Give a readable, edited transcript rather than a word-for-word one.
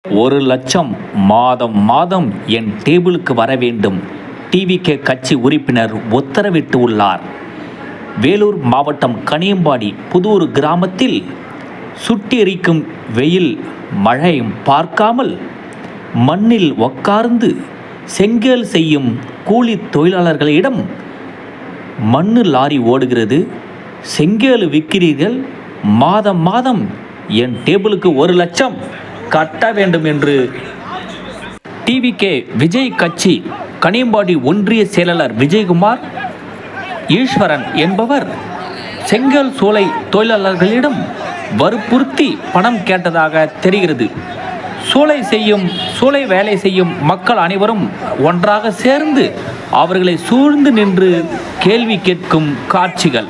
1,00,000 மாதம் மாதம் என் டேபிளுக்கு வர வேண்டும். டிவிகே கட்சி உறுப்பினர் உத்தரவிட்டு உள்ளார். வேலூர் மாவட்டம் கனியம்பாடி புதூர் கிராமத்தில் சுட்டெரிக்கும் வெயில் மழையும் பார்க்காமல் மண்ணில் உட்கார்ந்து செங்கல் செய்யும் கூலி தொழிலாளர்களிடம் மண்ணு லாரி ஓடுகிறது, செங்கல் விற்கிறீர்கள், மாதம் மாதம் என் டேபிளுக்கு 1,00,000 கட்ட வேண்டும் என்று டிவிகே விஜய் கட்சி கனியம்பாடி ஒன்றிய செயலாளர் விஜயகுமார் ஈஸ்வரன் என்பவர் செங்கல் சூளை தொழிலாளர்களிடம் வற்புறுத்தி பணம் கேட்டதாக தெரிகிறது. சூளை வேலை செய்யும் மக்கள் அனைவரும் ஒன்றாக சேர்ந்து அவர்களை சூழ்ந்து நின்று கேள்வி கேட்கும் காட்சிகள்.